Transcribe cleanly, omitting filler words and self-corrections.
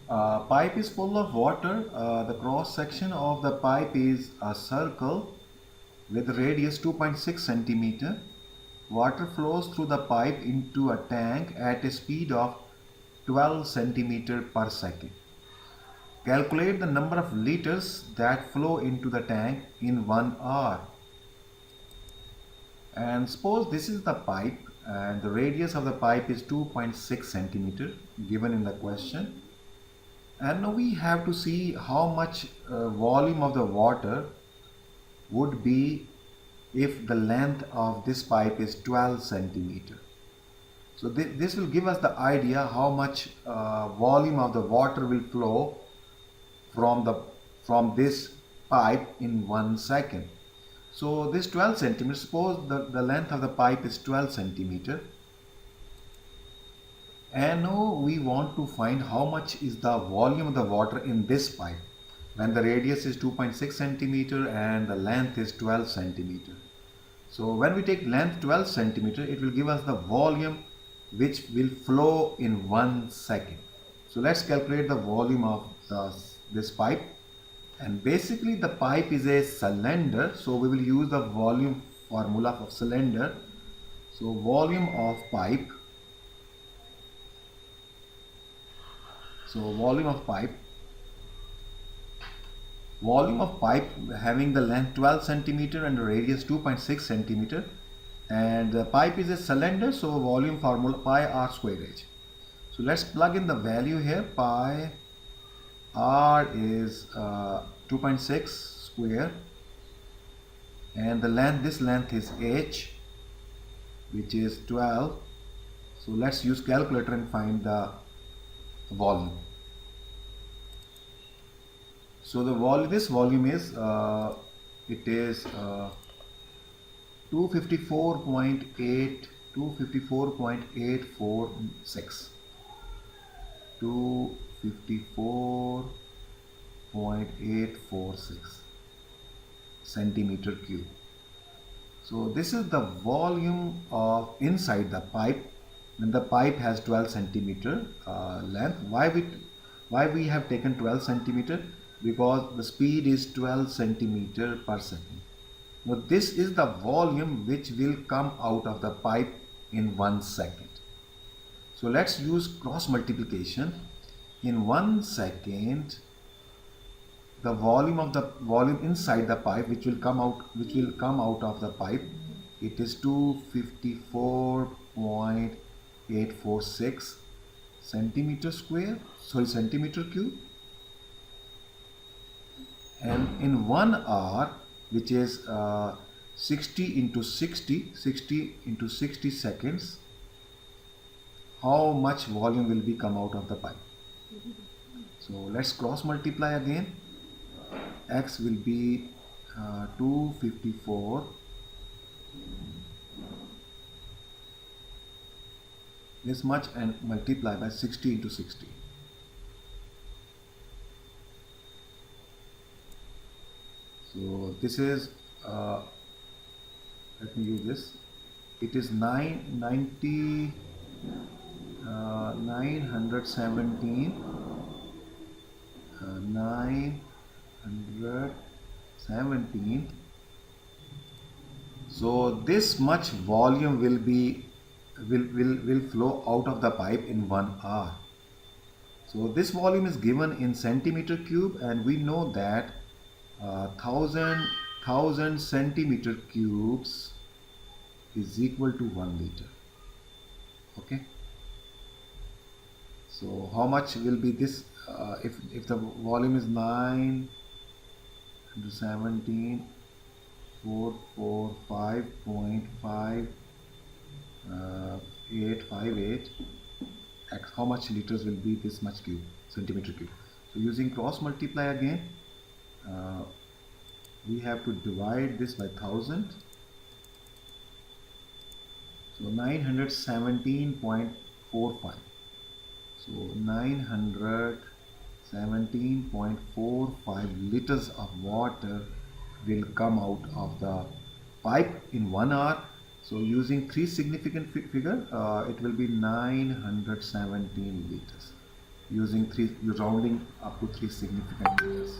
Pipe is full of water. The cross section of the pipe is a circle with radius 2.6 centimeter. Water flows through the pipe into a tank at a speed of 12 centimeter per second. Calculate the number of liters that flow into the tank in 1 hour. And suppose this is the pipe and the radius of the pipe is 2.6 centimeter given in the question. And now we have to see how much volume of the water would be if the length of this pipe is 12 centimeter. So this will give us the idea how much volume of the water will flow from this pipe in 1 second. So this 12 centimeter, suppose the length of the pipe is 12 centimeter. And now we want to find how much is the volume of the water in this pipe when the radius is 2.6 centimeter and the length is 12 centimeter. So when we take length 12 centimeter, it will give us the volume which will flow in 1 second. So let's calculate the volume of this pipe. And basically the pipe is a cylinder, so we will use the volume formula of cylinder. So volume of pipe. So volume of pipe having the length 12 centimeter and the radius 2.6 centimeter, and the pipe is a cylinder, so volume formula pi r square h. So let's plug in the value here. Pi r is 2.6 square, and this length is h, which is 12. So let's use calculator and find the volume. So this volume is 254.846 254.846 centimeter cube. So this is the volume of inside the pipe when the pipe has 12 centimeter length. Why we have taken 12 centimeter? Because the speed is 12 centimeter per second. Now this is the volume which will come out of the pipe in 1 second. So let's use cross multiplication. In 1 second, the volume inside the pipe which will come out of the pipe, it is 254.846 centimeter cube. And in 1 hour, which is 60 into 60 seconds, how much volume will be come out of the pipe? So let's cross multiply again. X will be 254 this much and multiply by 60 into 60. So this is let me use this. It is 917 917. So this much volume will flow out of the pipe in 1 hour. So this volume is given in centimeter cube, and we know that 1000 centimeter cubes is equal to 1 liter. Okay. So how much will be this if the volume is 917 445.5858 x, how much liters will be this much centimeter cube? So using cross multiply again, we have to divide this by 1000. So 917.45. So 917.45 liters of water will come out of the pipe in 1 hour. So using 3 significant figure, it will be 917 liters. using three rounding up to three significant meters.